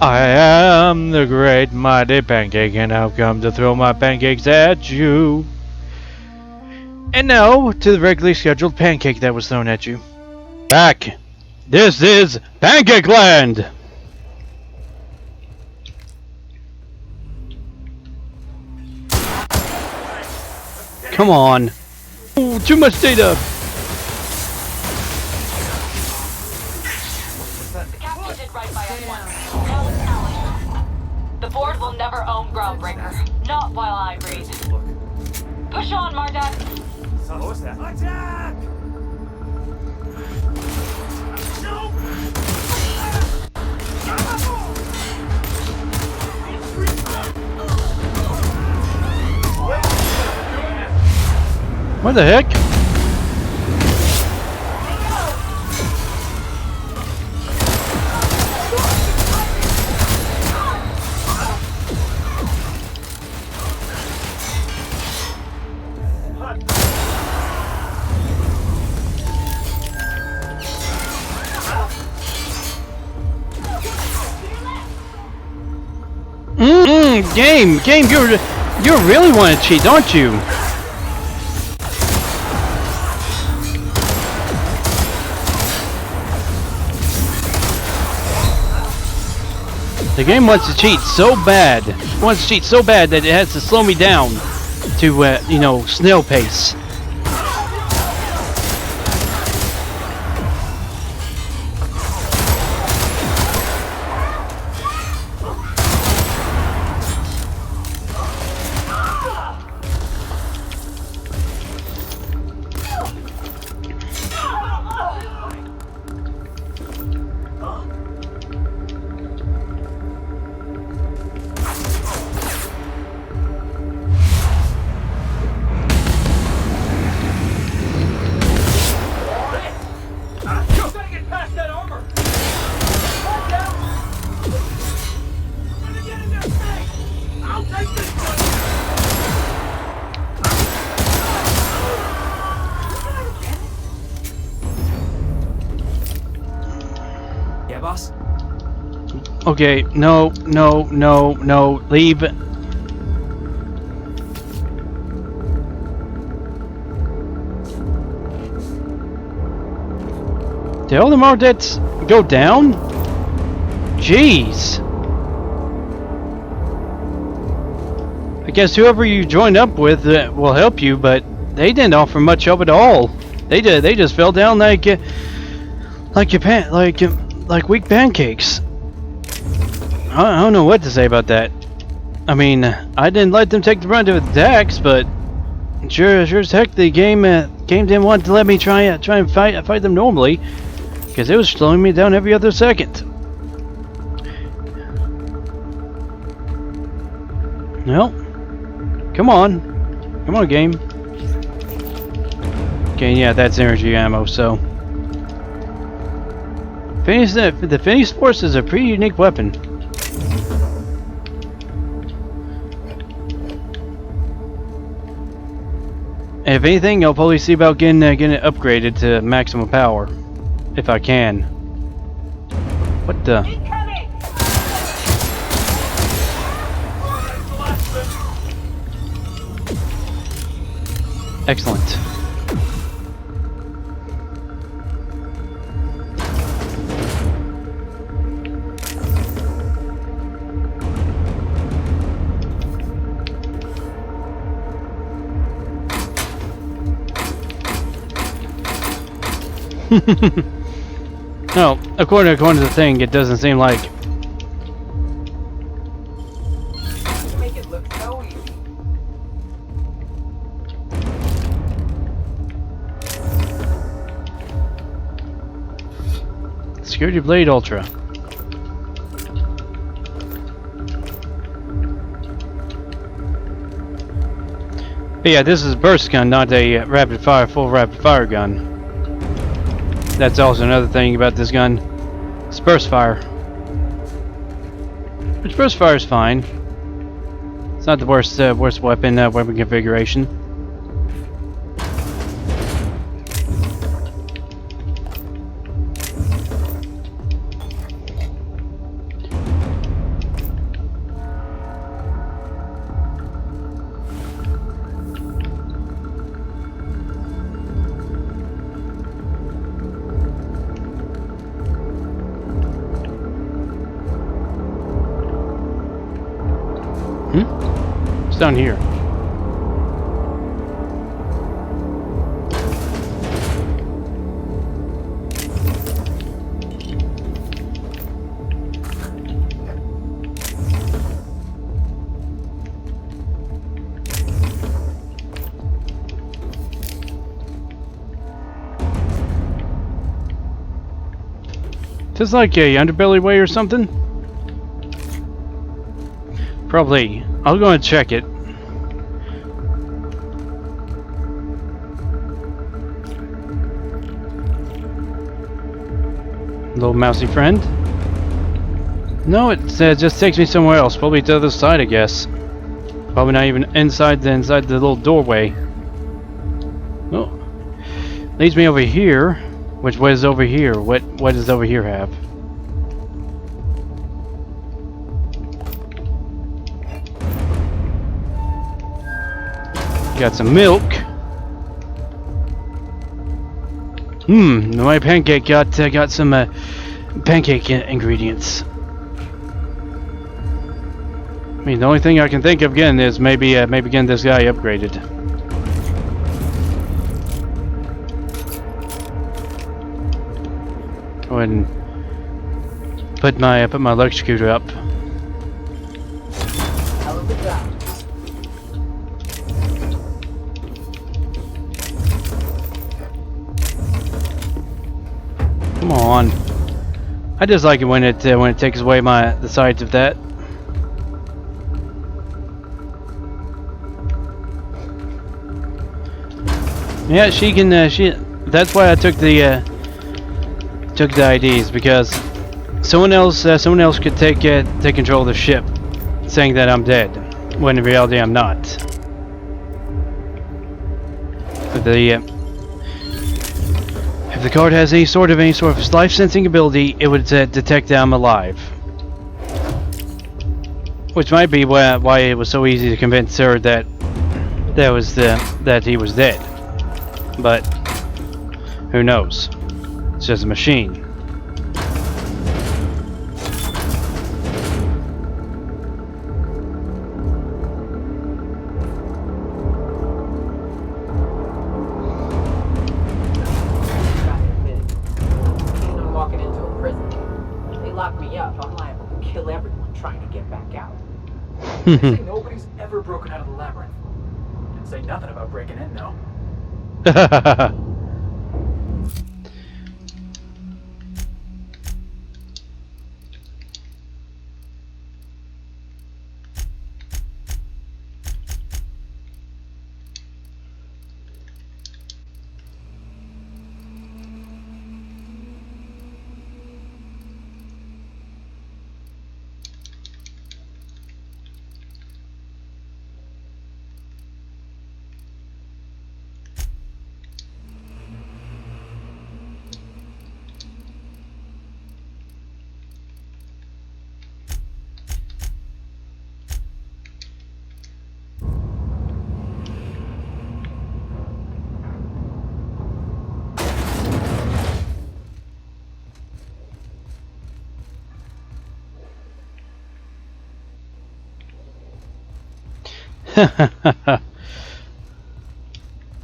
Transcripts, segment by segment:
I am the great mighty pancake, and I've come to throw my pancakes at you. And now to the regularly scheduled pancake that was thrown at you. Back. This is Pancake Land. Come on. Ooh, too much data. The board will never own Groundbreaker. Not while I breathe. Push on, Mardak! What was that? Attack! No! What the heck? Game, you really want to cheat, don't you? The game wants to cheat so bad. It wants to cheat so bad that it has to slow me down to, you know, snail pace. Yeah, boss? Okay, no, leave. Did all the Mardets go down? Jeez. I guess whoever you joined up with will help you, but they didn't offer much help at all. They just fell down like weak pancakes. I don't know what to say about that. I mean, I didn't let them take the brunt of the attacks, but sure as heck the game didn't want to let me try and fight them normally, because it was slowing me down every other second. Well, come on, game. Okay, yeah, that's energy ammo. So, the Finis Force is a pretty unique weapon. If anything, I'll probably see about getting it upgraded to maximum power, if I can. What the? Excellent. No, according to the thing, it doesn't seem like. You make it look so easy. Security Blade Ultra. But yeah, this is a burst gun, not a full rapid fire gun. That's also another thing about this gun. It's burst fire. Which burst fire is fine. It's not the worst weapon configuration. What's down here? Is this like a underbelly way or something? Probably. I'll go and check it. Little mousy friend. No, it just takes me somewhere else. Probably to the other side, I guess. Probably not even inside the little doorway. Oh, leads me over here. Which way is over here? What does over here have? Got some milk. My pancake got some pancake ingredients. I mean, the only thing I can think of again is maybe getting this guy upgraded. Go ahead and put my electrocutor up. Hell of a job. Come on. I just like it when it takes away the sides of that. Yeah, she can. That's why I took the IDs, because someone else could take control of the ship, saying that I'm dead, when in reality I'm not. But if the card has any sort of life-sensing ability, it would detect that I'm alive, which might be why it was so easy to convince her that he was dead. But who knows? It's just a machine. I'm walking into a prison. They lock me up. I'm liable to kill everyone trying to get back out. They say nobody's ever broken out of the labyrinth. Didn't say nothing about breaking in, though.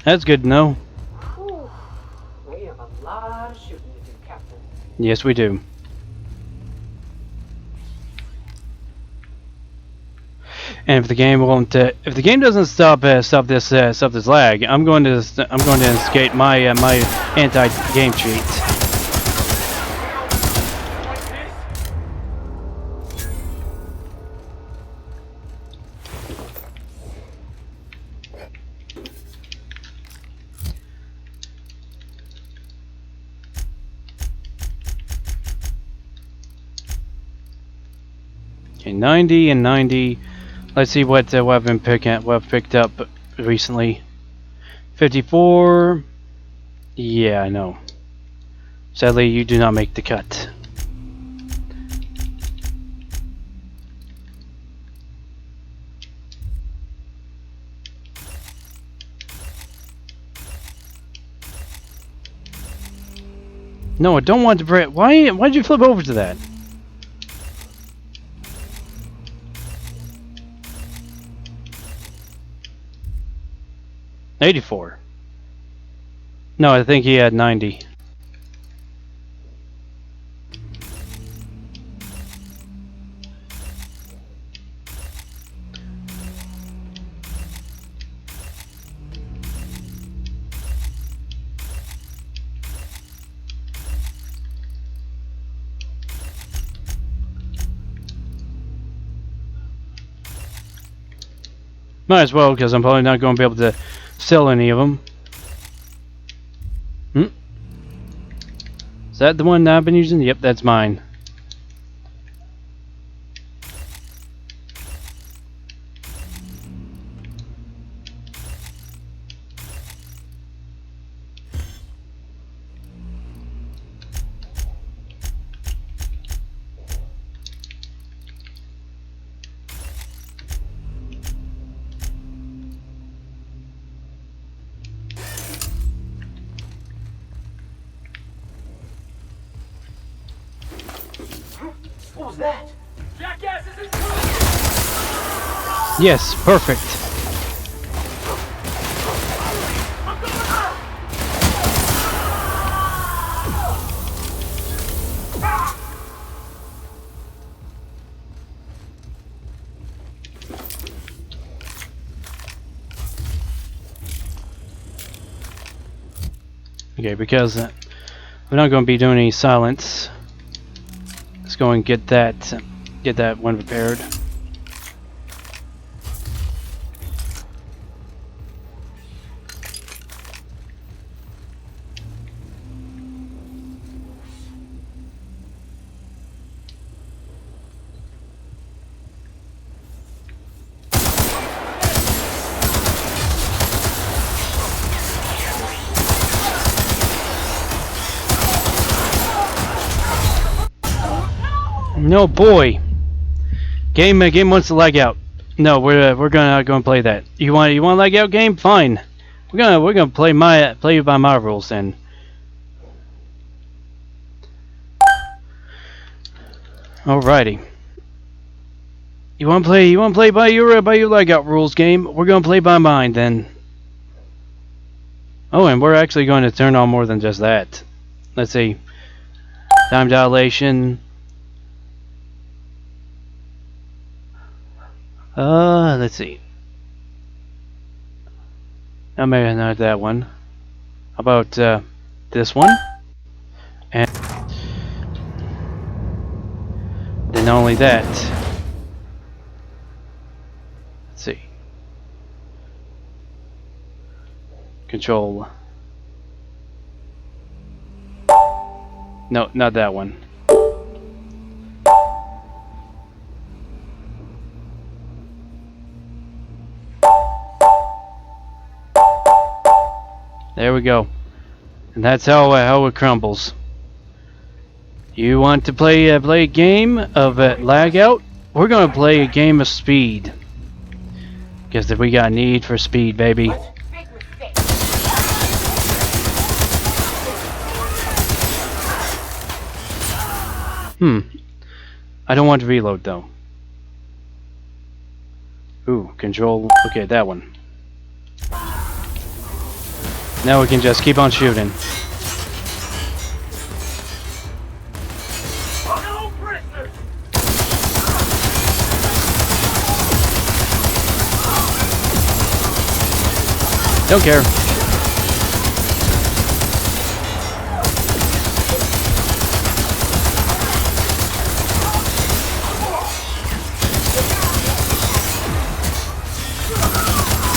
That's good to know. Whew. We have a lot of shooting to do, Captain. Yes, we do. And if the game won't, if the game doesn't stop this lag, I'm going to instigate my anti-game cheat. Okay, 90 and 90. Let's see what I've picked up recently. 54. Yeah, I know. Sadly, you do not make the cut. No, I don't want to break. Why did you flip over to that? 84. No, I think he had 90. Might as well, because I'm probably not going to be able to sell any of them. Is that the one that I've been using? Yep, that's mine. What was that? Jackass is in. Yes, perfect. Okay, because we're not going to be doing any silence. Let's go and get that one repaired. No boy. Game wants to lag out. No, we're gonna play that. You want lag out game? Fine. We're gonna play by my rules then. Alrighty. You want to play by your lag out rules game? We're gonna play by mine then. Oh, and we're actually going to turn on more than just that. Let's see. Time dilation. Let's see. No, maybe not that one. How about this one? And then not only that. Let's see. Control. No, not that one. There we go. And that's how it crumbles. You want to play a game of lag out? We're gonna play a game of speed. Guess that we got need for speed, baby. I don't want to reload though. Ooh, control. Okay, that one. Now we can just keep on shooting. Don't care.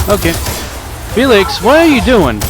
Okay. Felix, what are you doing?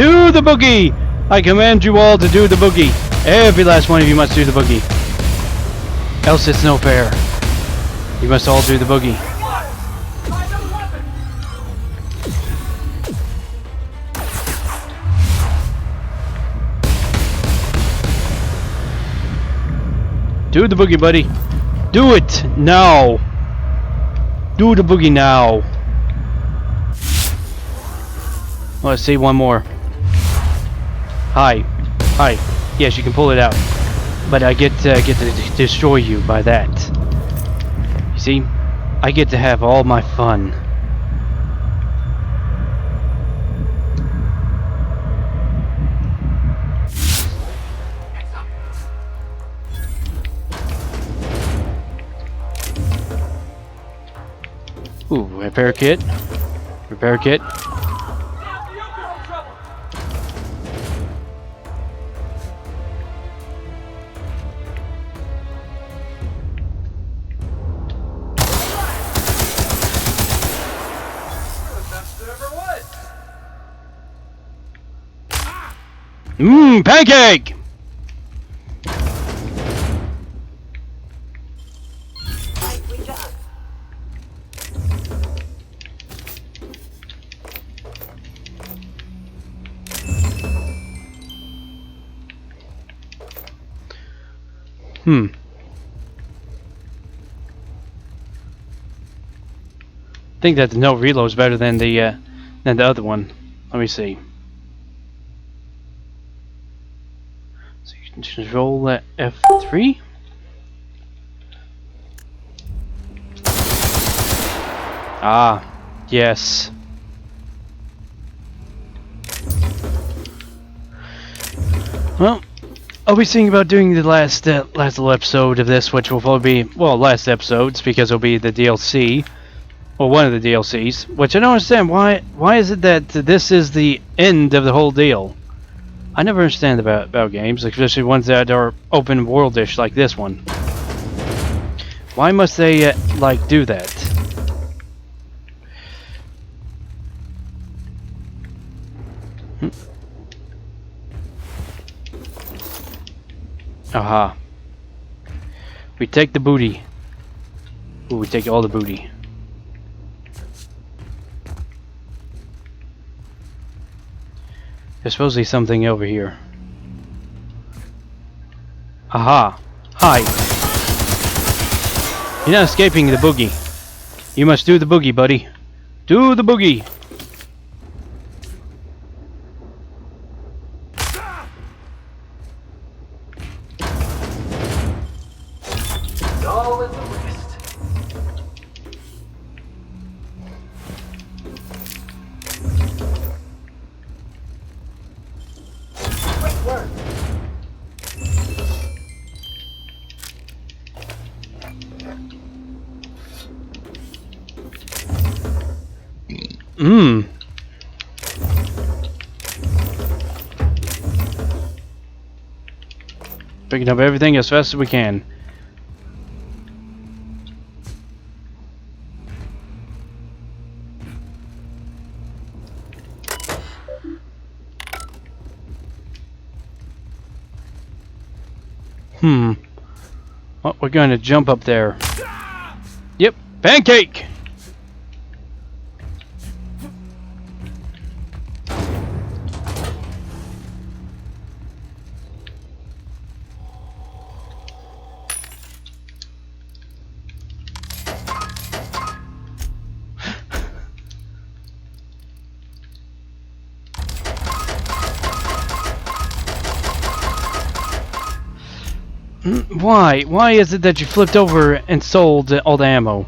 Do the boogie! I command you all to do the boogie. Every last one of you must do the boogie. Else it's no fair. You must all do the boogie. Do the boogie, buddy. Do it now. Do the boogie now. Let's see one more. Hi. Hi. Yes, you can pull it out. But I get to destroy you by that. You see? I get to have all my fun. Ooh, repair kit. Repair kit. Pancake! I think that the no reload is better than the other one. Let me see. So you can control that F3. Ah, yes. Well, I'll be thinking about doing the last little episode of this, which will probably be, well, last episodes, because it'll be the DLC, or one of the DLCs. Which I don't understand. Why is it that this is the end of the whole deal? I never understand about games, especially ones that are open worldish like this one. Why must they like do that? Aha. We take the booty. Ooh, we take all the booty. There's supposedly something over here. Aha. Hi. You're not escaping the boogie. You must do the boogie, buddy. Do the boogie. All in the wrist. Great work. Picking up everything as fast as we can. Well, we're going to jump up there. Yep, Pancake! Why? Why is it that you flipped over and sold all the ammo?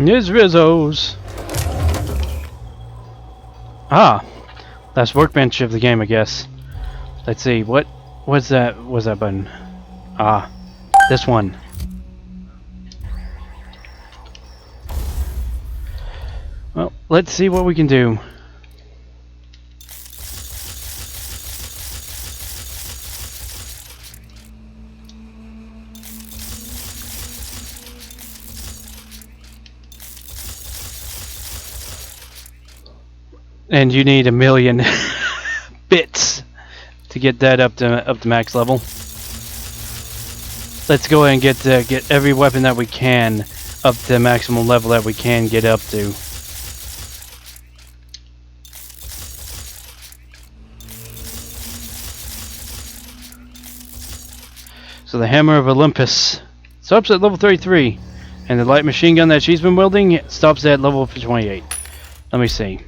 It's Rizzo's. Ah, last workbench of the game, I guess. Let's see, what was that? Was that button? Ah, this one. Well, let's see what we can do. And you need 1,000,000 bits to get that up to max level. Let's go ahead and get every weapon that we can up to the maximum level that we can get up to. So the Hammer of Olympus stops at level 33, and the light machine gun that she's been wielding stops at level 28. Let me see.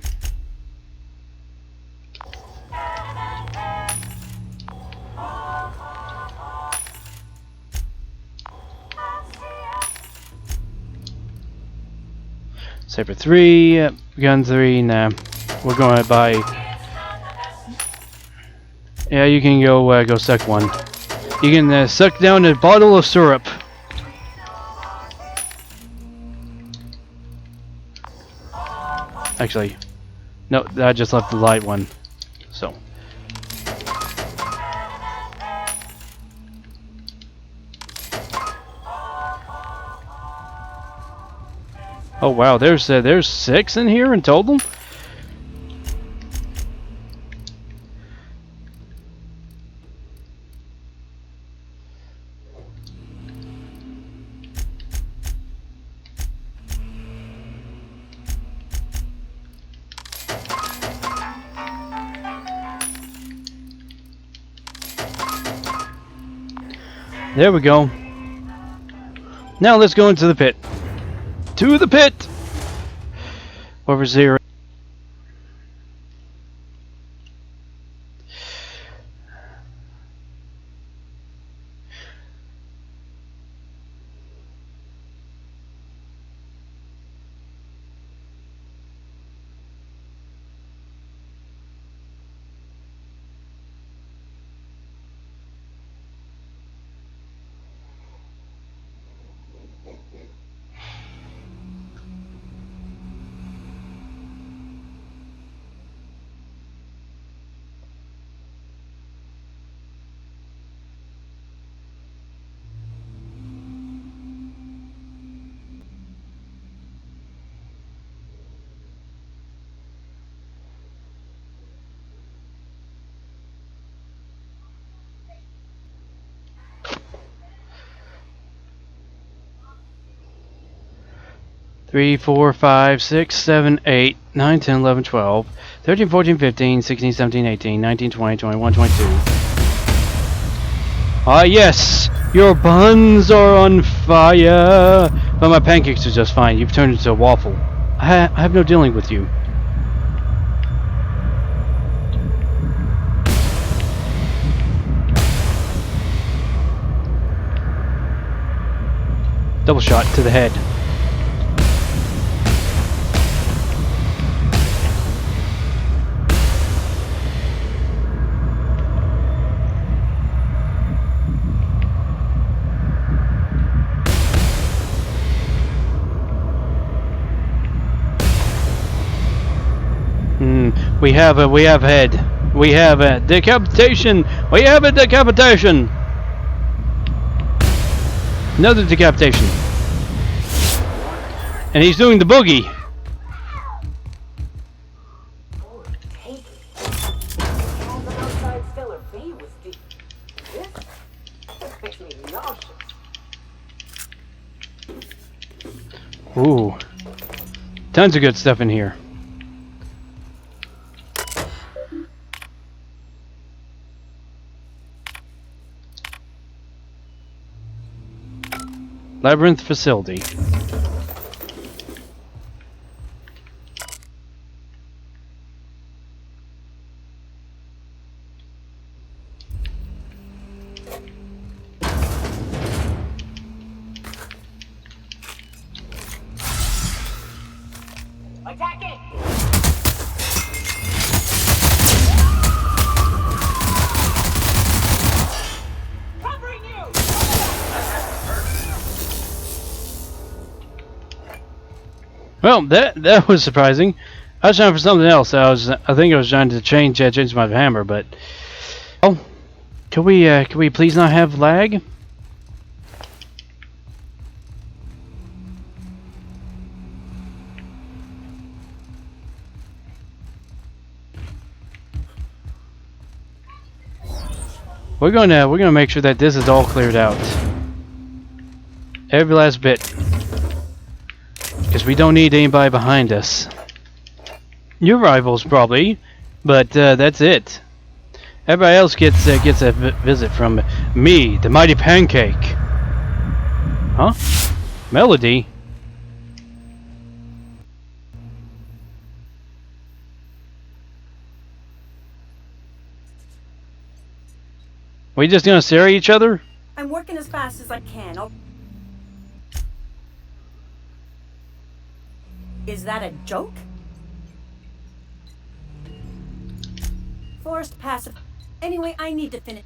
Saber 3, gun 3, nah. We're going to buy... Yeah, you can go suck one. You can suck down a bottle of syrup. Actually, no, I just left the light one. So. Oh wow, there's 6 in here in total. There we go. Now let's go into the pit. To the pit! Over 0. Three, 4, 5, 6, 7, 8, 9, 10, 11, 12, 13, 14, 15, 16, 17, 18, 19, 20, 21, 22. Ah yes! Your buns are on fire! But my pancakes are just fine. You've turned into a waffle. I have no dealing with you. Double shot to the head. We have head. We have a decapitation. We have a decapitation. Another decapitation. And he's doing the boogie. Ooh. Tons of good stuff in here. Labyrinth facility. Attack it! Well, that was surprising. I was trying for something else. I think I was trying to change my hammer, but oh, can we please not have lag? We're gonna make sure that this is all cleared out. Every last bit. Because we don't need anybody behind us. Your rivals probably, but that's it. Everybody else gets a visit from me, the mighty Pancake. Huh? Melody? We just gonna stare at each other? I'm working as fast as I can. Is that a joke? Forced passive. Anyway, I need to finish.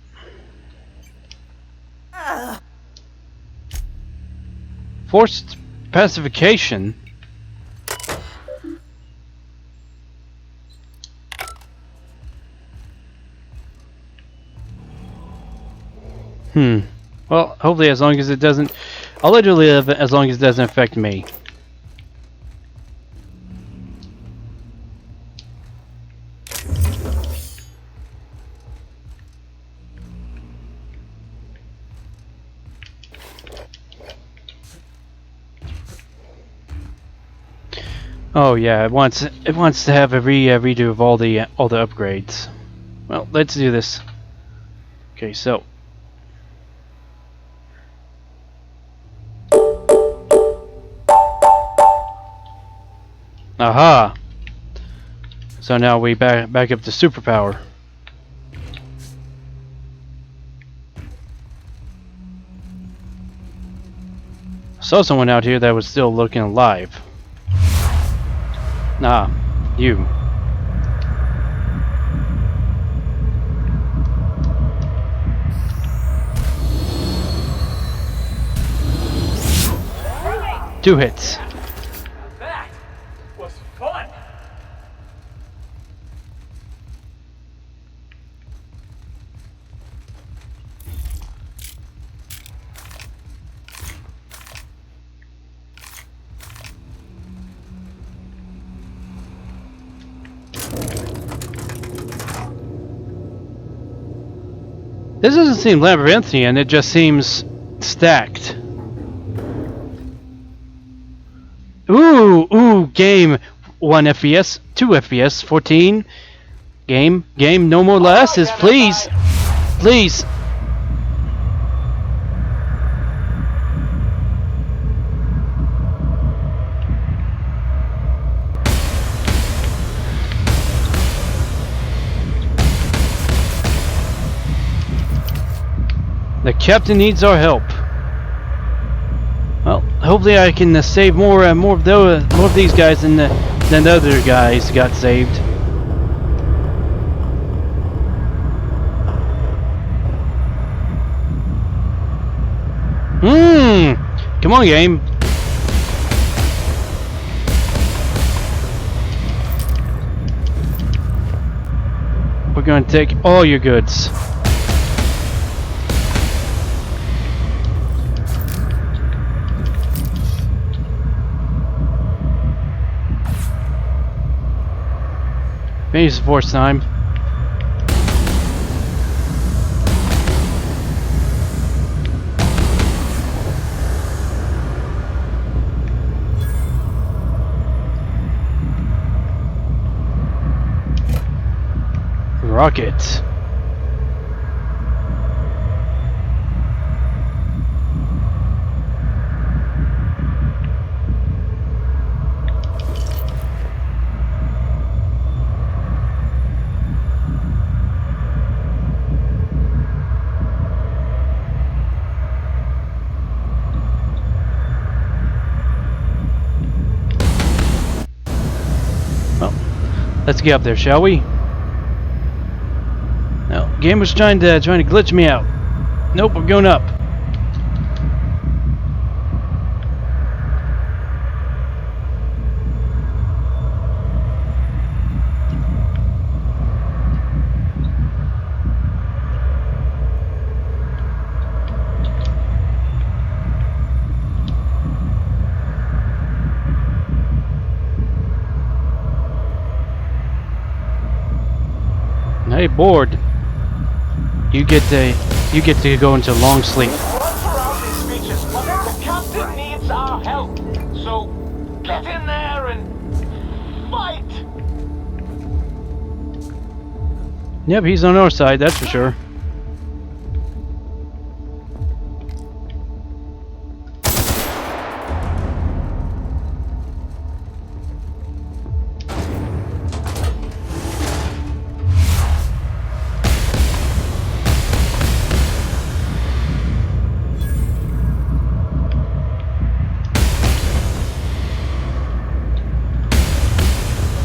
Forced pacification? Well, hopefully as long as it doesn't... I'll let you live as long as it doesn't affect me. Oh yeah, it wants to have a redo of all the upgrades. Well, let's do this. Okay, so aha. So now we back up to superpower. I saw someone out here that was still looking alive. Ah, you. Two hits. That was fun. This doesn't seem labyrinthian, it just seems stacked. Ooh, game 1 FPS, 2 FPS, 14. Game, no more lasses, please. Please. The captain needs our help. Well, hopefully I can save more of these guys than the other guys got saved. Come on, game. We're gonna take all your goods. Finish the force time. Rocket. Let's get up there, shall we? No, game was trying to glitch me out. Nope, we're going up. Hey, bored. You get to go into long sleep. Once we're out these speeches, the captain needs our help. So get in there and fight. Yep, he's on our side, that's for sure.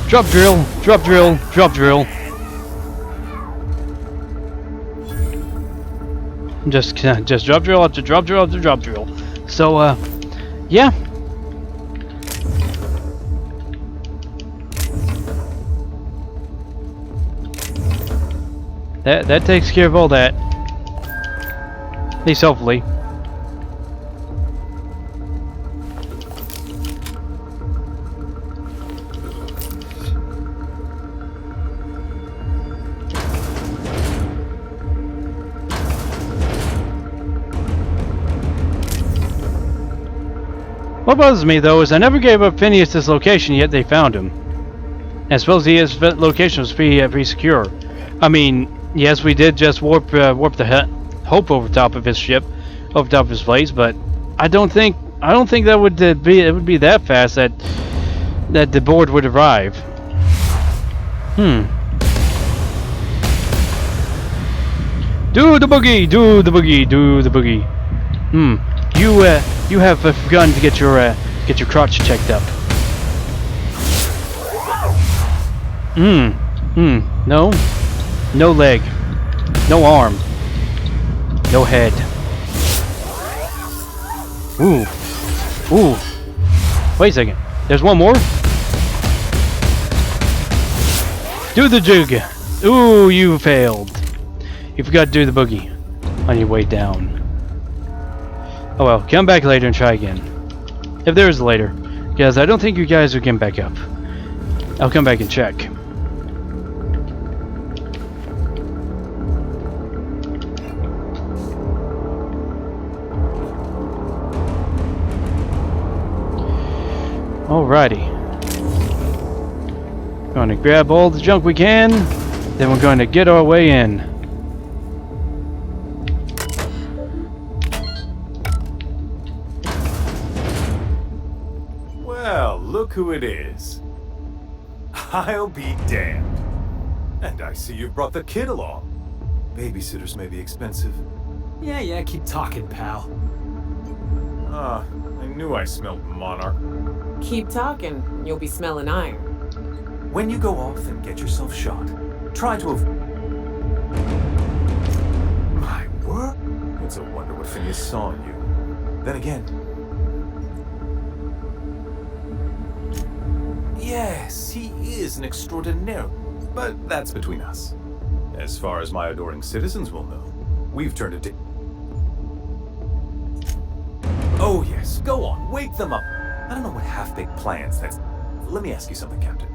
Drop drill, drop drill, drop drill. Just drop drill after drop drill after drop drill. So, yeah. That takes care of all that. At least hopefully. What bothers me though is I never gave up Phineas's location, yet they found him. And supposedly his location was pretty secure. I mean, yes, we did just warp the Hope over top of his ship, over top of his place, but I don't think that would be that fast that the board would arrive. Do the boogie, do the boogie, do the boogie. You have forgotten to get your crotch checked up. No leg, no arm, no head. Ooh. Wait a second. There's one more. Do the jig. Ooh, you failed. You forgot to do the boogie on your way down. Oh well, come back later and try again. If there is a later. Because I don't think you guys are getting back up. I'll come back and check. Alrighty. Going to grab all the junk we can. Then we're going to get our way in. Look who it is. I'll be damned. And I see you've brought the kid along. Babysitters may be expensive. Yeah, keep talking, pal. Ah, I knew I smelled Monarch. Keep talking, you'll be smelling iron. When you go off and get yourself shot, try to My word! It's a wonder what Phineas saw in you. Then again... Yes, he is an extraordinaire, but that's between us. As far as my adoring citizens will know, we've turned it. Oh yes, go on, wake them up. I don't know what half-baked plans that's... Let me ask you something, Captain.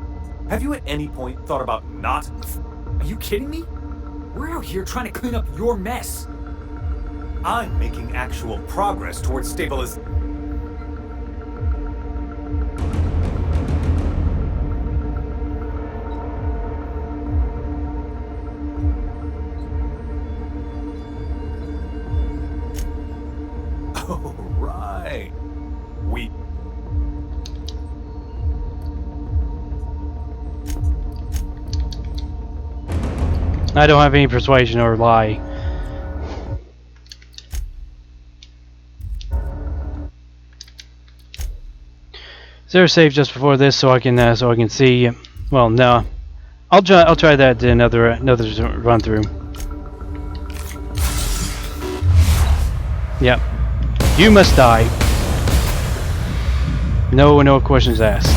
Have you at any point thought about not... Are you kidding me? We're out here trying to clean up your mess. I'm making actual progress towards stabilization. Oh, right. I don't have any persuasion or lie. Is there a save just before this so I can see? Well, no. I'll try that in another run through. Yep. You must die. No questions asked.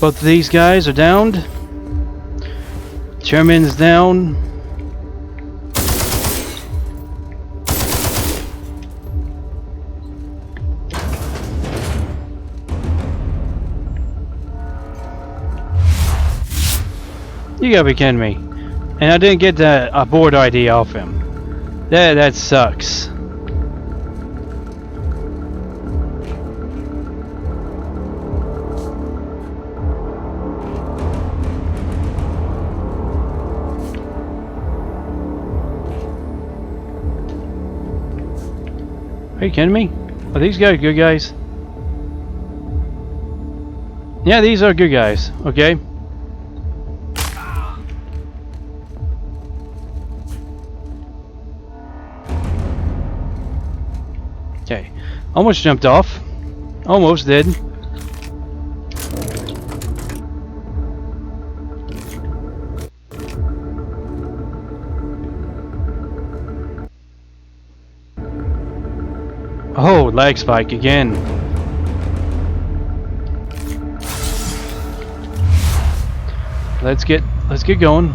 Both of these guys are downed. Chairman's down. You gotta be kidding me. And I didn't get a board ID off him. That sucks. Are you kidding me? Are these guys good guys? Yeah, these are good guys. Okay. Okay. Almost jumped off. Almost did. Oh, lag spike again. Let's get going.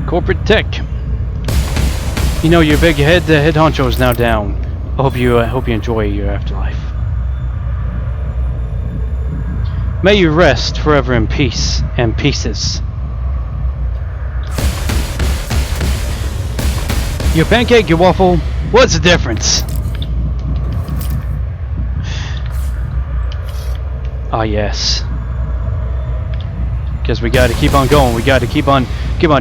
Corporate tech. You know your big head honcho is now down. I hope you enjoy your afterlife. May you rest forever in peace and pieces. Your pancake, your waffle. What's the difference? Ah, yes. Because we got to keep on going. We got to keep on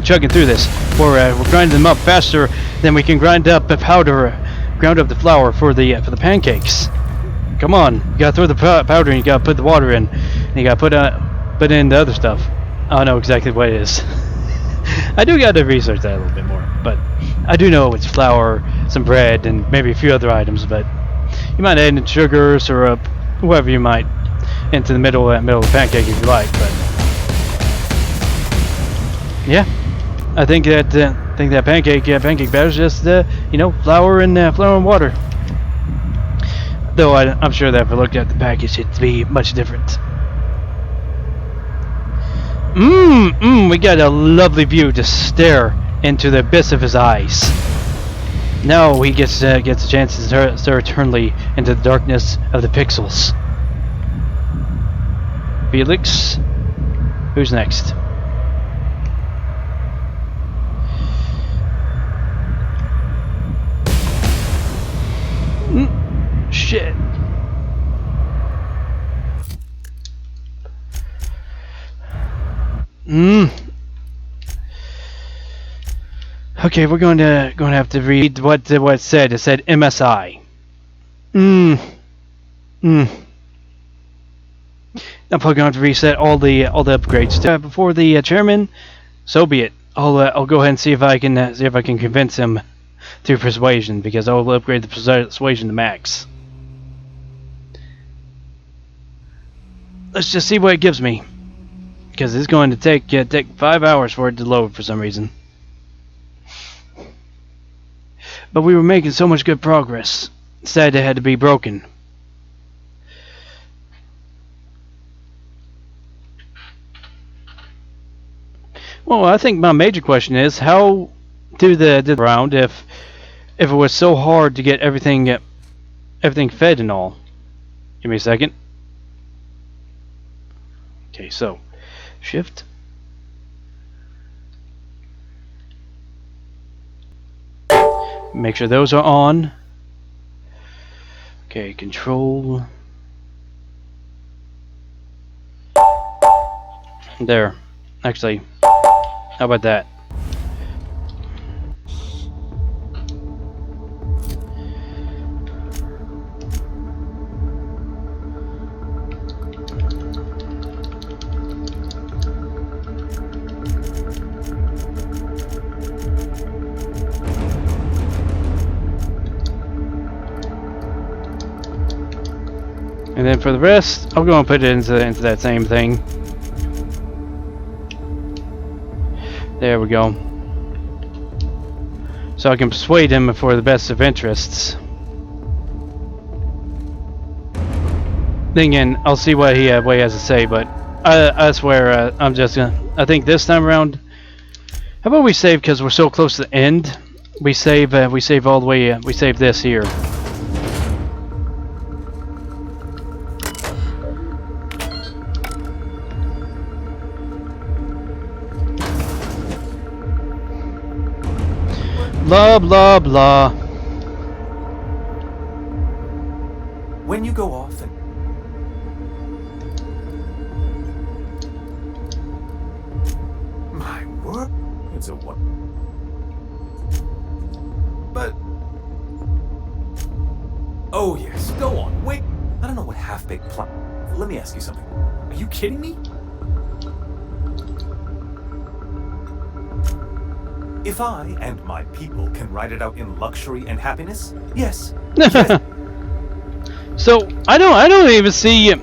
chugging through this. We're grinding them up faster than we can grind up the powder, ground up the flour for the pancakes. Come on, you gotta throw the powder and you gotta put the water in, and you gotta put in the other stuff. I don't know exactly what it is. I do gotta research that a little bit more, but I do know it's flour, some bread, and maybe a few other items. But you might add in sugar, syrup, whatever you might into the middle of the pancake if you like. But yeah, I think that pancake batter is just flour and water. Though I'm sure that if I looked at the package, it'd be much different. We got a lovely view to stare into the abyss of his eyes. Now he gets a chance to stare eternally into the darkness of the pixels. Felix, who's next? Shit. Okay, we're going to have to read what it said. It said MSI. I'm probably going to have to reset all the upgrades before the chairman. So be it. I'll go ahead and see if I can convince him through persuasion, because I'll upgrade the persuasion to max. Let's just see what it gives me, because it's going to take 5 hours for it to load for some reason. But we were making so much good progress. Sad it had to be broken. Well, I think my major question is, how do the round if it was so hard to get everything fed and all? Give me a second. Okay, so shift. Make sure those are on. Okay, control. There. Actually, how about that? And then for the rest, I'll go and put it into that same thing. There we go. So I can persuade him for the best of interests. Then again, I'll see what he has to say, but I swear I'm just gonna. I think this time around, how about we save, because we're so close to the end. We save all the way. We save this here. Blah, blah, blah. When you go off and... My word. It's a one. But... Oh yes, go on. Wait. I don't know what half-baked plot... Let me ask you something. Are you kidding me? If I and my people can ride it out in luxury and happiness, yes. Yes. So I don't even see. I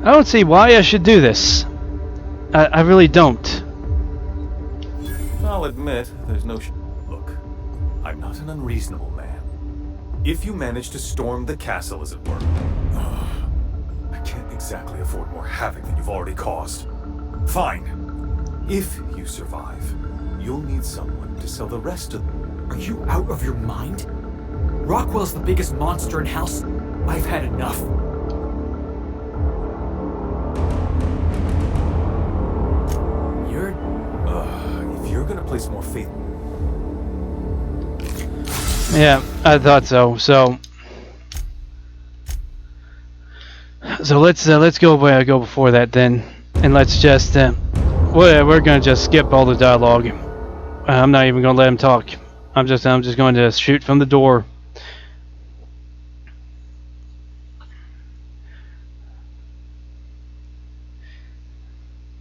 don't see why I should do this. I really don't. I'll admit, there's no Look, I'm not an unreasonable man. If you manage to storm the castle, as it were, I can't exactly afford more havoc than you've already caused. Fine. If you survive, you'll need someone to sell the rest of... Are you out of your mind? Rockwell's the biggest monster in House. I've had enough. If you're gonna place more faith... Yeah, I thought so. So let's go before that then, and let's just we're gonna just skip all the dialogue. I'm not even gonna let him talk. I'm just going to shoot from the door.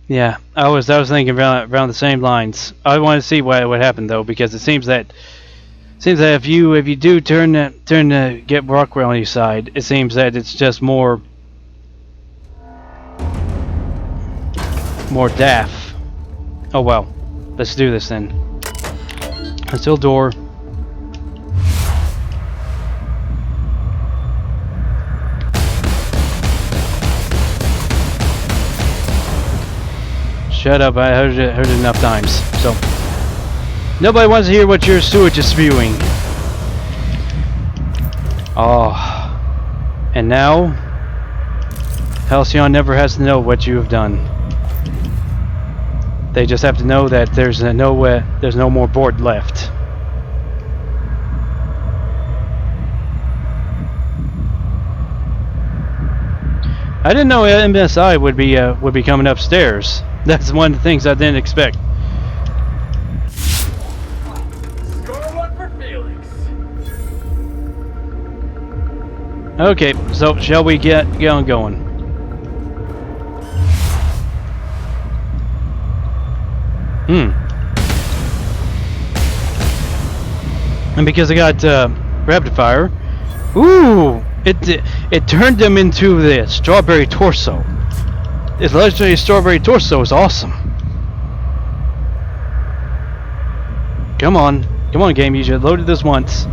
Yeah, I was thinking around the same lines. I want to see what happened though, because it seems that if you do turn to get Rockwell on your side, it seems that it's just more daff. Oh well, let's do this then. Until door. Shut up! I heard it enough times. So nobody wants to hear what your sewage is spewing. Oh, and now Halcyon never has to know what you have done. They just have to know that there's no more board left. I didn't know MSI would be coming upstairs. That's one of the things I didn't expect. Score one for Felix. Okay, so shall we get on going? And because I got rapid fire, ooh, it turned them into the strawberry torso. This legendary strawberry torso is awesome. Come on game, you should have loaded this once.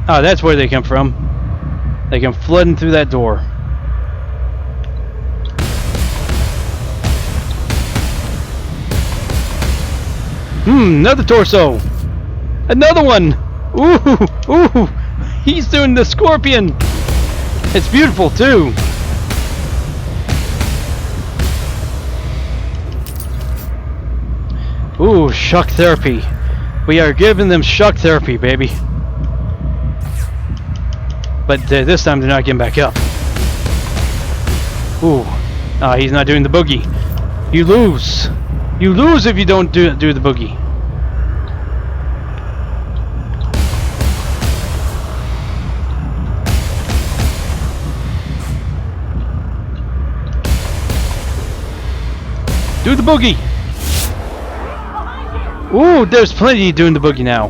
Oh, that's where they come from. They come flooding through that door. Another torso. Another one. Ooh, he's doing the scorpion. It's beautiful too. Ooh, shock therapy. We are giving them shock therapy, baby. But this time they're not getting back up. Ooh, he's not doing the boogie. You lose. You lose if you don't do the boogie. Do the boogie. Ooh, there's plenty doing the boogie now.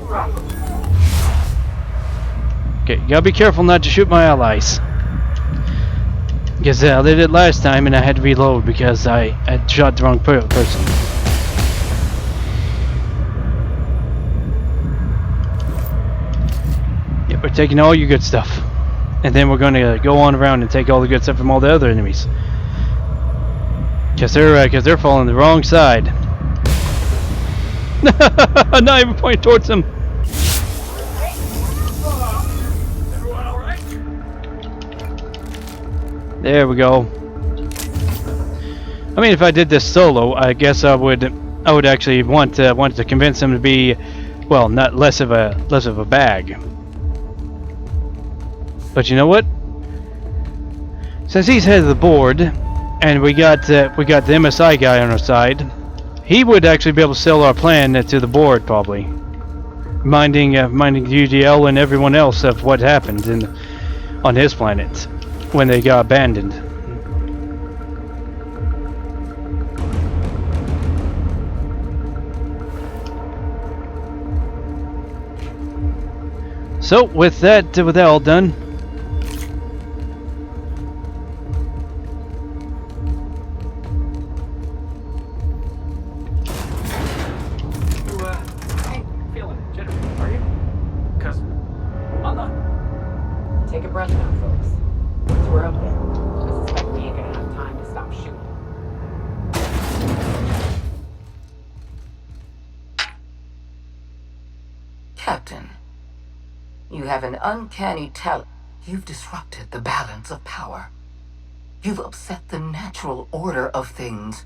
Okay, you gotta be careful not to shoot my allies. Because I did it last time and I had to reload because I had shot the wrong person. Yep, we're taking all your good stuff. And then we're gonna go on around and take all the good stuff from all the other enemies. Because they're falling the wrong side. I'm not even pointing towards them. Everyone all right? There we go. I mean, if I did this solo, I guess I would actually want to convince him to be, well, not less of a bag. But you know what? Since he's head of the board, and we got the MSI guy on our side, he would actually be able to sell our plan to the board, probably, minding UDL and everyone else of what happened on his planet when they got abandoned. So with that all done, You, ain't feeling jittery, are you? 'Cause I'm not. Take a breath now, folks. Once we're up there, I suspect we ain't gonna have time to stop shooting. Captain, you have an uncanny talent. You've disrupted the balance of power. You've upset the natural order of things.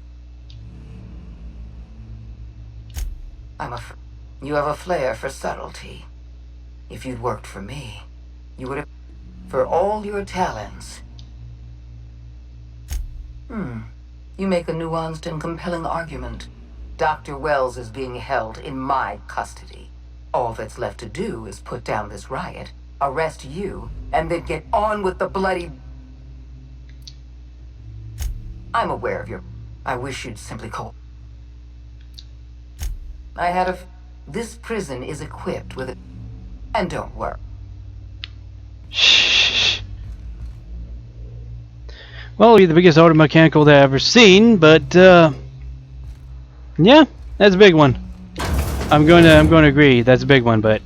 You have a flair for subtlety. If you'd worked for me, you would have... For all your talents. You make a nuanced and compelling argument. Dr. Wells is being held in my custody. All that's left to do is put down this riot, arrest you, and then get on with the bloody... I'm aware of your... I wish you'd simply call... This prison is equipped with a... And don't worry. shh. Well, he's the biggest auto mechanical that I've ever seen, but yeah, that's a big one. I'm going to agree that's a big one, but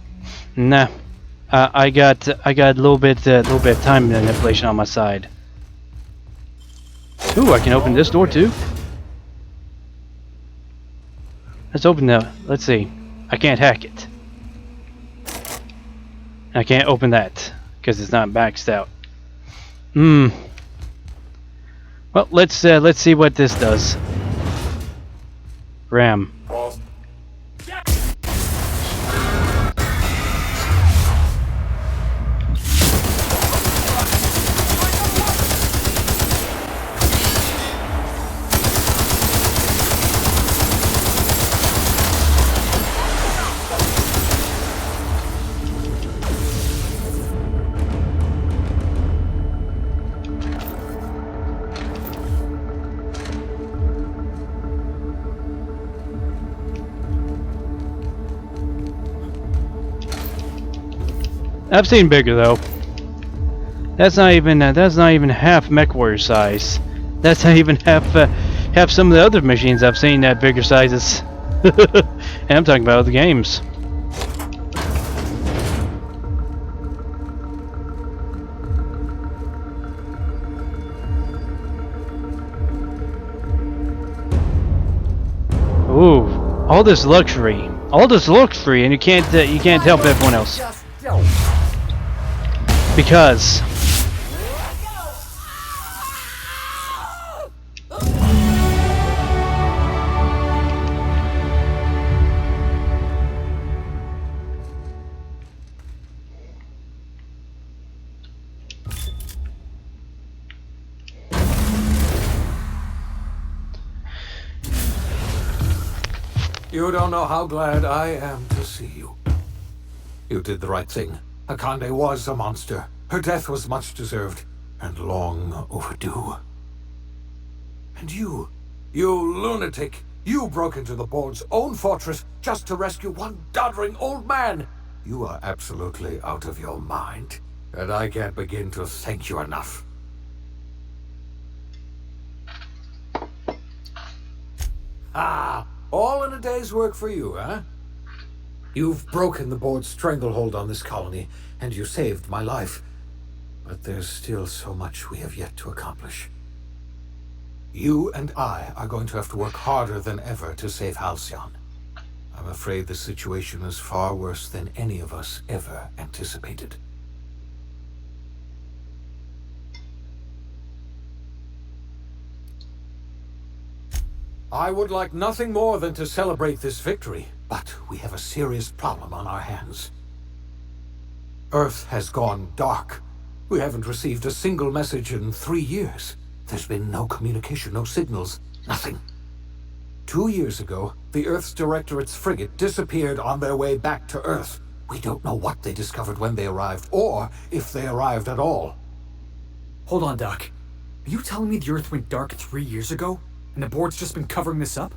nah, I got a little bit of time manipulation on my side. Ooh, I can open this door too. Let's open that. Let's see. I can't hack it. I can't open that because it's not maxed out. Well, let's see what this does. RAM. I've seen bigger though. That's not even half MechWarrior size. That's not even half some of the other machines I've seen at bigger sizes. And I'm talking about other games. Ooh, all this luxury, and you can't help everyone else. Because you don't know how glad I am to see you. You did the right thing. Akande was a monster. Her death was much deserved, and long overdue. And you lunatic, you broke into the board's own fortress just to rescue one doddering old man. You are absolutely out of your mind, and I can't begin to thank you enough. Ah, all in a day's work for you, huh? You've broken the board's stranglehold on this colony, and you saved my life. But there's still so much we have yet to accomplish. You and I are going to have to work harder than ever to save Halcyon. I'm afraid the situation is far worse than any of us ever anticipated. I would like nothing more than to celebrate this victory, but we have a serious problem on our hands. Earth has gone dark. We haven't received a single message in 3 years. There's been no communication, no signals, nothing. 2 years ago, the Earth's Directorate's frigate disappeared on their way back to Earth. We don't know what they discovered when they arrived, or if they arrived at all. Hold on, Doc. Are you telling me the Earth went dark 3 years ago, and the board's just been covering this up?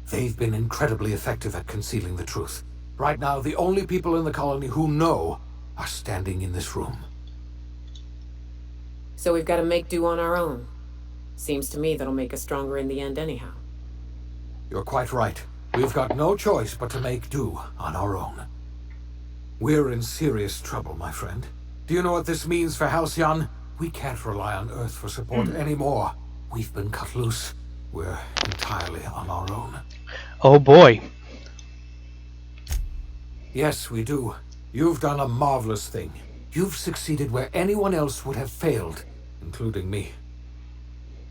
They've been incredibly effective at concealing the truth. Right now, the only people in the colony who know are standing in this room. So we've got to make do on our own. Seems to me that'll make us stronger in the end anyhow. You're quite right. We've got no choice but to make do on our own. We're in serious trouble, my friend. Do you know what this means for Halcyon? We can't rely on Earth for support anymore. We've been cut loose. We're entirely on our own. Oh boy. Yes, we do. You've done a marvelous thing. You've succeeded where anyone else would have failed, including me.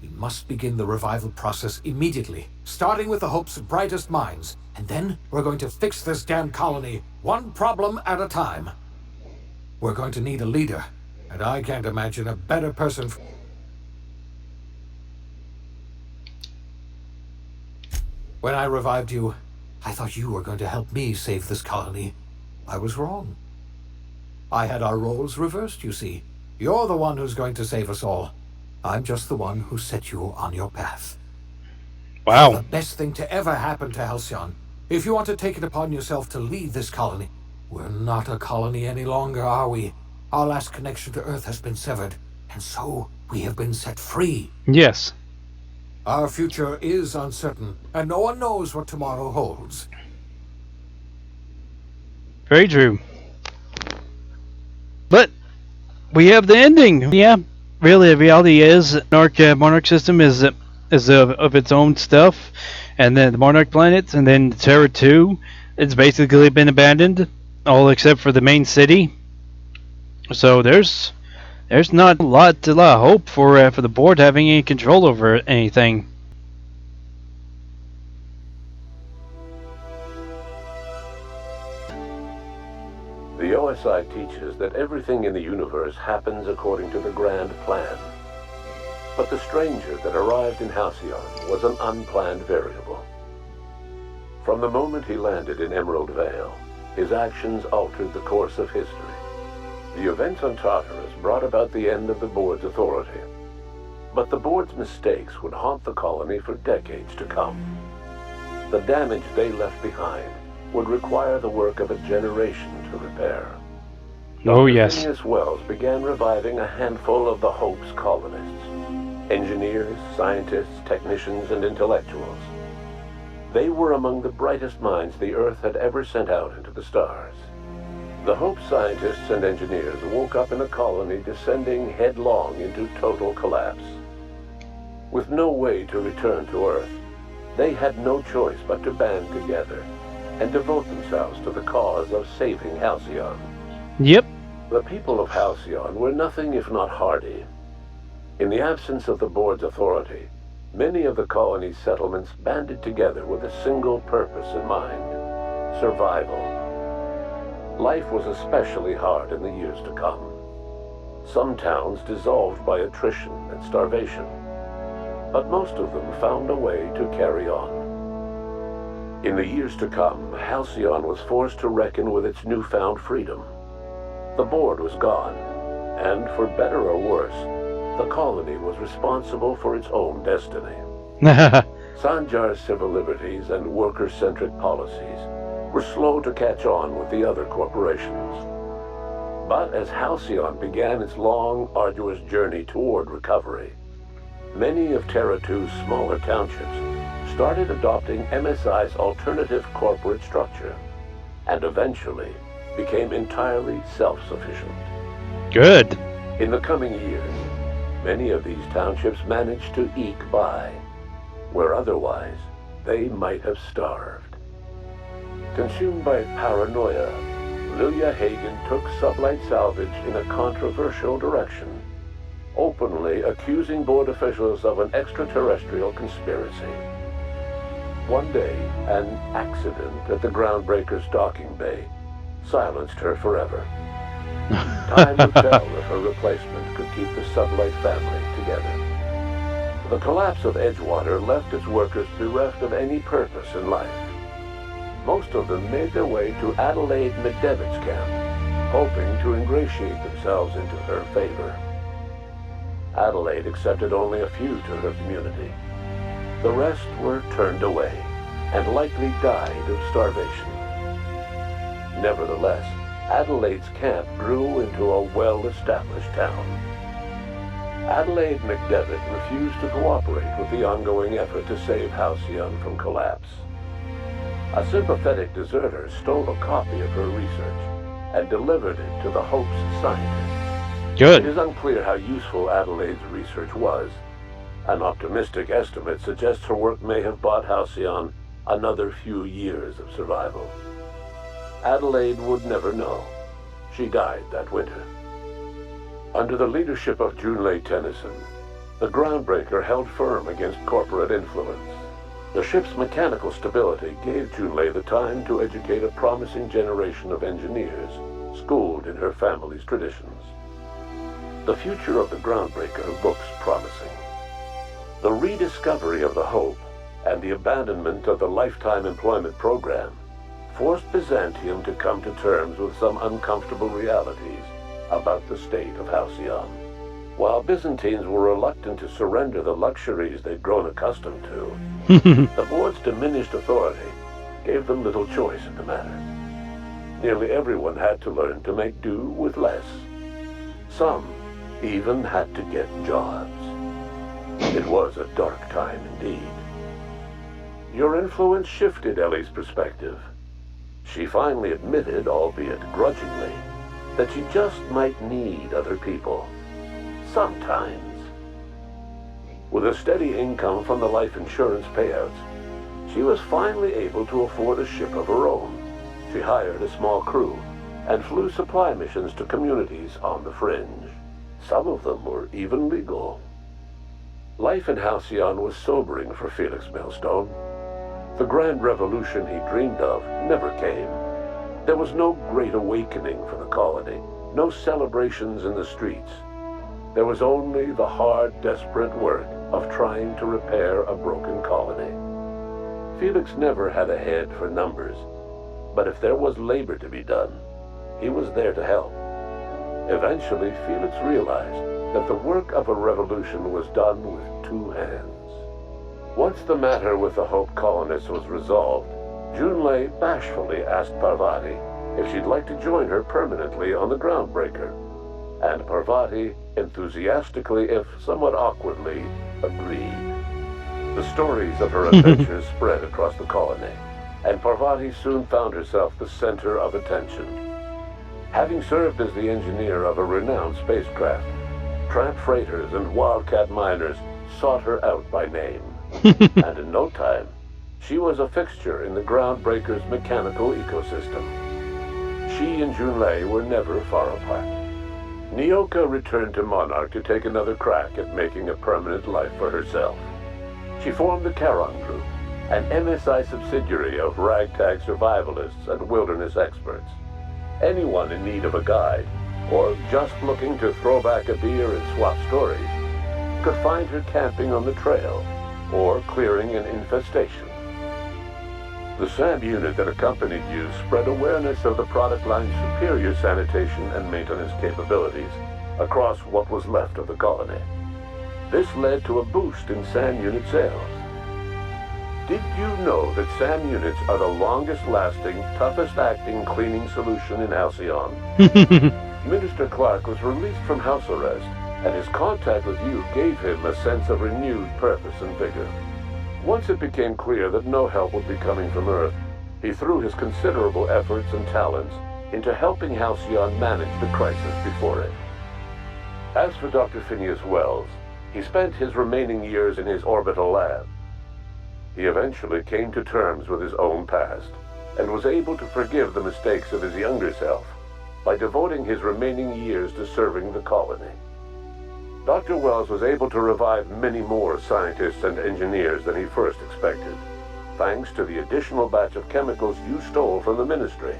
We must begin the revival process immediately, starting with the Hope's brightest minds, and then we're going to fix this damn colony, one problem at a time. We're going to need a leader, and I can't imagine a better person. When I revived you, I thought you were going to help me save this colony. I was wrong. I had our roles reversed, you see. You're the one who's going to save us all. I'm just the one who set you on your path. Wow. The best thing to ever happen to Halcyon. If you want to take it upon yourself to lead this colony, we're not a colony any longer, are we? Our last connection to Earth has been severed, and so we have been set free. Yes. Our future is uncertain, and no one knows what tomorrow holds. Very true. But we have the ending. Yeah. Really, the reality is Monarch system is of its own stuff, and then the Monarch planets, and then Terra 2, it's basically been abandoned, all except for the main city. So there's not a lot of hope for the board having any control over anything. The OSI teaches that everything in the universe happens according to the grand plan. But the stranger that arrived in Halcyon was an unplanned variable. From the moment he landed in Emerald Vale, his actions altered the course of history. The events on Tartarus brought about the end of the board's authority. But the board's mistakes would haunt the colony for decades to come. The damage they left behind would require the work of a generation to repair. Oh yes. Phineas Wells began reviving a handful of the Hope's colonists. Engineers, scientists, technicians, and intellectuals. They were among the brightest minds the Earth had ever sent out into the stars. The Hope scientists and engineers woke up in a colony descending headlong into total collapse. With no way to return to Earth, they had no choice but to band together and devote themselves to the cause of saving Halcyon. Yep. The people of Halcyon were nothing if not hardy. In the absence of the board's authority, many of the colony's settlements banded together with a single purpose in mind: survival. Life was especially hard in the years to come. Some towns dissolved by attrition and starvation, but most of them found a way to carry on. In the years to come, Halcyon was forced to reckon with its newfound freedom. The board was gone, and for better or worse, the colony was responsible for its own destiny. Sanjar's civil liberties and worker-centric policies were slow to catch on with the other corporations. But as Halcyon began its long, arduous journey toward recovery, many of Terra 2's smaller townships started adopting MSI's alternative corporate structure, and eventually became entirely self-sufficient. Good. In the coming years, many of these townships managed to eke by, where otherwise they might have starved. Consumed by paranoia, Lilia Hagen took Sublight Salvage in a controversial direction, openly accusing board officials of an extraterrestrial conspiracy. One day, an accident at the Groundbreaker's docking bay silenced her forever. Time would tell if her replacement could keep the Sublight family together. The collapse of Edgewater left its workers bereft of any purpose in life. Most of them made their way to Adelaide McDevitt's camp, hoping to ingratiate themselves into her favor. Adelaide accepted only a few to her community. The rest were turned away and likely died of starvation. Nevertheless, Adelaide's camp grew into a well-established town. Adelaide McDevitt refused to cooperate with the ongoing effort to save Halcyon from collapse. A sympathetic deserter stole a copy of her research and delivered it to the Hope's scientists. Good. It is unclear how useful Adelaide's research was. An optimistic estimate suggests her work may have bought Halcyon another few years of survival. Adelaide would never know. She died that winter. Under the leadership of Junlei Tennyson, the Groundbreaker held firm against corporate influence. The ship's mechanical stability gave Junlei the time to educate a promising generation of engineers, schooled in her family's traditions. The future of the Groundbreaker looks promising. The rediscovery of the Hope and the abandonment of the lifetime employment program forced Byzantium to come to terms with some uncomfortable realities about the state of Halcyon. While Byzantines were reluctant to surrender the luxuries they'd grown accustomed to, the board's diminished authority gave them little choice in the matter. Nearly everyone had to learn to make do with less. Some even had to get jobs. It was a dark time indeed. Your influence shifted Ellie's perspective. She finally admitted, albeit grudgingly, that she just might need other people. Sometimes. With a steady income from the life insurance payouts, she was finally able to afford a ship of her own. She hired a small crew and flew supply missions to communities on the fringe. Some of them were even legal. Life in Halcyon was sobering for Felix Millstone. The grand revolution he dreamed of never came. There was no great awakening for the colony, no celebrations in the streets. There was only the hard, desperate work of trying to repair a broken colony. Felix never had a head for numbers, but if there was labor to be done, he was there to help. Eventually, Felix realized that the work of a revolution was done with two hands. Once the matter with the Hope colonists was resolved, Junlei bashfully asked Parvati if she'd like to join her permanently on the Groundbreaker, and Parvati enthusiastically, if somewhat awkwardly, agreed. The stories of her adventures spread across the colony, and Parvati soon found herself the center of attention. Having served as the engineer of a renowned spacecraft, tramp freighters and wildcat miners sought her out by name. And in no time, she was a fixture in the Groundbreaker's mechanical ecosystem. She and Junlei were never far apart. Nyoka returned to Monarch to take another crack at making a permanent life for herself. She formed the Charon Group, an MSI subsidiary of ragtag survivalists and wilderness experts. Anyone in need of a guide, or just looking to throw back a beer and swap stories, could find her camping on the trail, or clearing an infestation. The SAM unit that accompanied you spread awareness of the product line's superior sanitation and maintenance capabilities across what was left of the colony. This led to a boost in SAM unit sales. Did you know that SAM units are the longest-lasting, toughest-acting cleaning solution in Halcyon? Minister Clark was released from house arrest, and his contact with you gave him a sense of renewed purpose and vigor. Once it became clear that no help would be coming from Earth, he threw his considerable efforts and talents into helping Halcyon manage the crisis before it. As for Dr. Phineas Wells, he spent his remaining years in his orbital lab. He eventually came to terms with his own past, and was able to forgive the mistakes of his younger self by devoting his remaining years to serving the colony. Dr. Wells was able to revive many more scientists and engineers than he first expected. thanks to the additional batch of chemicals you stole from the Ministry.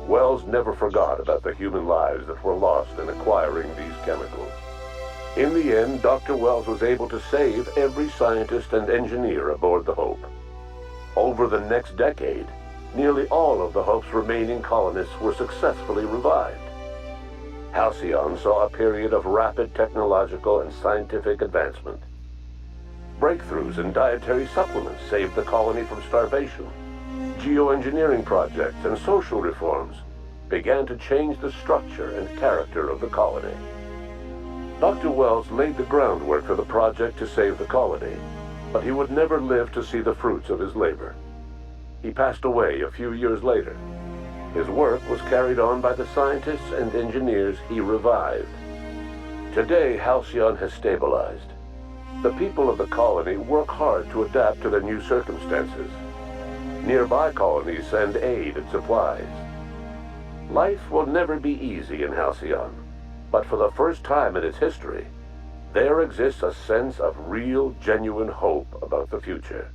Wells never forgot about the human lives that were lost in acquiring these chemicals. In the end, Dr. Wells was able to save every scientist and engineer aboard the Hope. Over the next decade, nearly all of the Hope's remaining colonists were successfully revived. Halcyon saw a period of rapid technological and scientific advancement. Breakthroughs in dietary supplements saved the colony from starvation. Geoengineering projects and social reforms began to change the structure and character of the colony. Dr. Wells laid the groundwork for the project to save the colony, but he would never live to see the fruits of his labor. He passed away a few years later. His work was carried on by the scientists and engineers he revived. Today, Halcyon has stabilized. The people of the colony work hard to adapt to their new circumstances. Nearby colonies send aid and supplies. Life will never be easy in Halcyon, but for the first time in its history, there exists a sense of real, genuine hope about the future.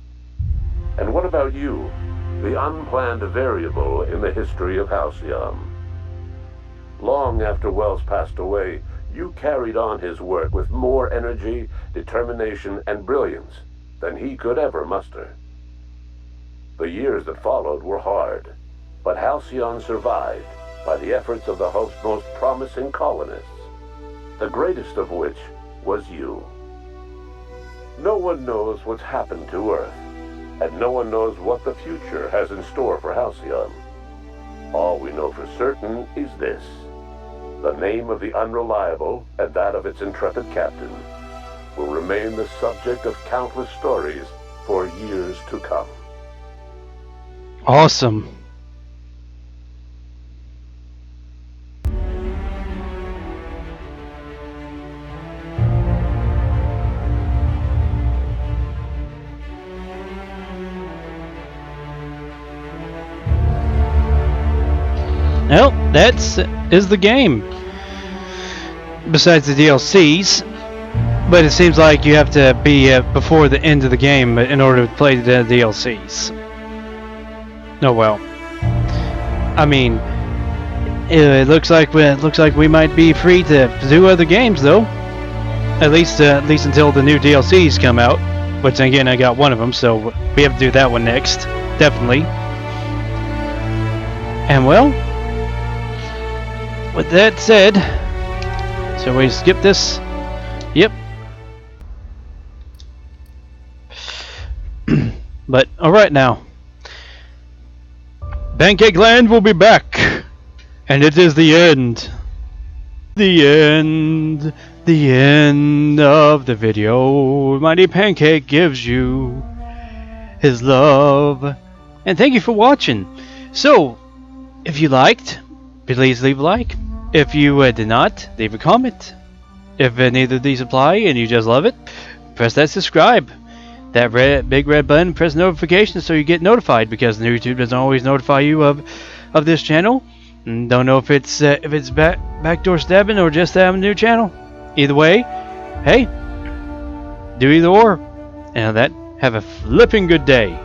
And what about you, the unplanned variable in the history of Halcyon? Long after Wells passed away, you carried on his work with more energy, determination, and brilliance than he could ever muster. The years that followed were hard, but Halcyon survived by the efforts of the Hope's most promising colonists, the greatest of which was you. No one knows what's happened to Earth, and no one knows what the future has in store for Halcyon. All we know for certain is this: the name of the Unreliable and that of its intrepid captain will remain the subject of countless stories for years to come. Awesome. Well, is the game. Besides the DLCs, but it seems like you have to be before the end of the game in order to play the DLCs. Oh well. I mean, it looks like we might be free to do other games though. At least until the new DLCs come out. Which again, I got one of them, so we have to do that one next, definitely. And well, with that said, so we skip this. Yep. But alright now. Pancake Land will be back. And it is the end. The end. The end of the video. Mighty Pancake gives you his love. And thank you for watching. So, if you liked, please leave a like. If you did not, leave a comment. If neither of these apply and you just love it, press that subscribe. That big red button, press notifications so you get notified, because YouTube doesn't always notify you of this channel. And don't know if it's backdoor stabbing or just a new channel. Either way, hey, do either or. And that, have a flipping good day.